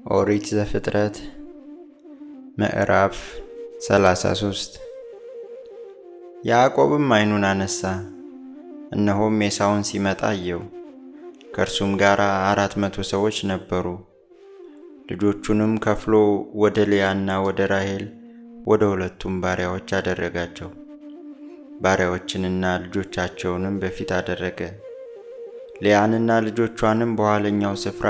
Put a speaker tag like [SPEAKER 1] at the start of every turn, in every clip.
[SPEAKER 1] ኦሪት ዘፍጥረት ምዕራፍ 33 ያዕቆብም ዓይኑን አነሣ፣ እነሆም ኤሳውን ሲመጣ አየው። ከእርሱም ጋር 400 ሰዎች ነበሩ። ልጆቹንም ከፍሎ ወደ ልያና ወደ ራሔል ወደ ሁለቱም ባሪያዎች አደረጋቸው። ባሪያዎችንና ልጆቻቸውንም በፊት አደረገ። ልያንና ልጆቿንም በኋለኛው ስፍራ፣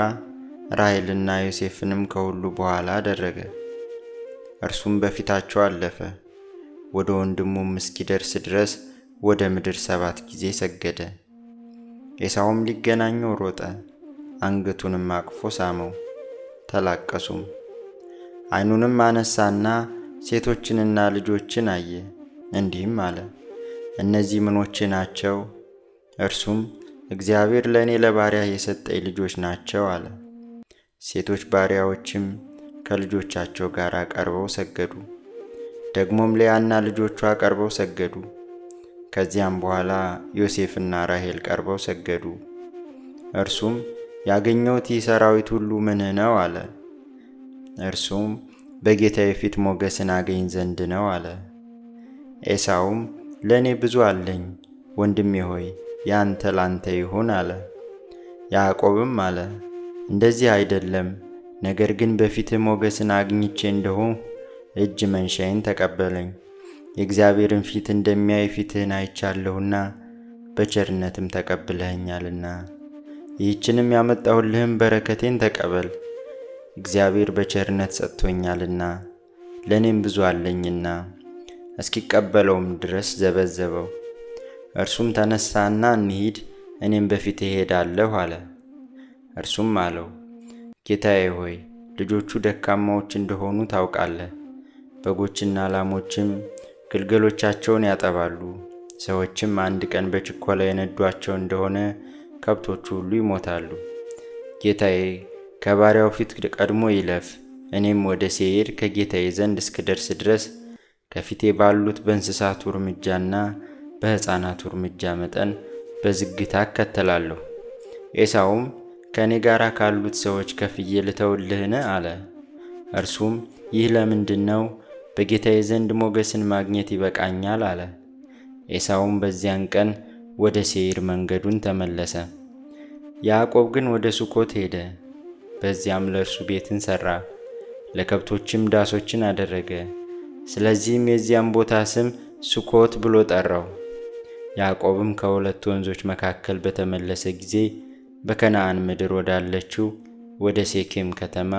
[SPEAKER 1] ራሔልና ዮሴፍንም ከሁሉ በኋላ አደረገ። እርሱም በፊታቸው አለፈ። ወደ ወንድሙም እስኪደርስ ድረስ ወደ ምድር 7 ጊዜ ሰገደ። ኤሳውም ሊገናኘው ሮጠ፣ አንገቱንም አቅፎ ሳመው፣ ተላቀሱም። ዓይኑንም አነሣና ሴቶችንና ልጆችን አየ፣ እንዲህም አለ፣ እነዚህ ምኖቼ ናቸው? እርሱም እግዚአብሔር ለእኔ ለባሪያ የሰጠኝ ልጆች ናቸው አለ። ሴቶች ባሪያዎችም ከልጆቻቸው ጋር ቀርበው ሰገዱ። ደግሞም ልያና ልጆቿ ቀርበው ሰገዱ። ከዚያም በኋላ ዮሴፍና ራሔል ቀርበው ሰገዱ። እርሱም ያገኘሁት ይህ ሰራዊት ሁሉ ምንህ ነው አለ። እርሱም በጌታዬ ፊት ሞገስን አገኝ ዘንድ ነው አለ። ኤሳውም ለእኔ ብዙ አለኝ፣ ወንድሜ ሆይ ያንተ ላንተ ይሁን አለ። ያዕቆብም አለ፣ እንደዚህ አይደለም፣ ነገር ግን በፊትህ ሞገስን አግኝቼ እንደሆንሁ እጅ መንሻዬን ተቀበለኝ። የእግዚአብሔርን ፊት እንደሚያይ ፊትህን አይቻለሁና በቸርነትም ተቀብለኸኛልና፣ ይህችንም ያመጣሁልህም በረከቴን ተቀበል። እግዚአብሔር በቸርነት ሰጥቶኛልና ለእኔም ብዙ አለኝና። እስኪቀበለውም ድረስ ዘበዘበው። እርሱም ተነሳና እንሂድ፣ እኔም በፊትህ እሄዳለሁ አለ። እርሱም አለው፣ ጌታዬ ሆይ ልጆቹ ደካማዎች እንደሆኑ ታውቃለህ። በጎችና ላሞችም ግልገሎቻቸውን ያጠባሉ። ሰዎችም አንድ ቀን በችኮላ የነዷቸው እንደሆነ ከብቶቹ ሁሉ ይሞታሉ። ጌታዬ ከባሪያው ፊት ቀድሞ ይለፍ፣ እኔም ወደ ሴይር ከጌታዬ ዘንድ እስክደርስ ድረስ ከፊቴ ባሉት በእንስሳቱ እርምጃና በሕፃናቱ እርምጃ መጠን በዝግታ እከተላለሁ። ኤሳውም ከእኔ ጋር ካሉት ሰዎች ከፍዬ ልተውልህን አለ። እርሱም ይህ ለምንድን ነው? በጌታዬ ዘንድ ሞገስን ማግኘት ይበቃኛል አለ። ኤሳውም በዚያን ቀን ወደ ሴይር መንገዱን ተመለሰ። ያዕቆብ ግን ወደ ሱኮት ሄደ። በዚያም ለእርሱ ቤትን ሠራ፣ ለከብቶችም ዳሶችን አደረገ። ስለዚህም የዚያም ቦታ ስም ሱኮት ብሎ ጠራው። ያዕቆብም ከሁለት ወንዞች መካከል በተመለሰ ጊዜ በከነዓን ምድር ወዳለችው ወደ ሴኬም ከተማ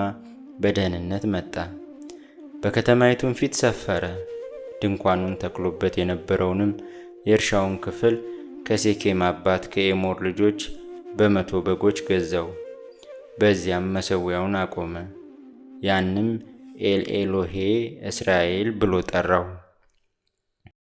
[SPEAKER 1] በደህንነት መጣ። በከተማይቱም ፊት ሰፈረ። ድንኳኑን ተክሎበት የነበረውንም የእርሻውን ክፍል ከሴኬም አባት ከኤሞር ልጆች በ100 በጎች ገዛው። በዚያም መሠዊያውን አቆመ። ያንም ኤልኤሎሄ እስራኤል ብሎ ጠራው።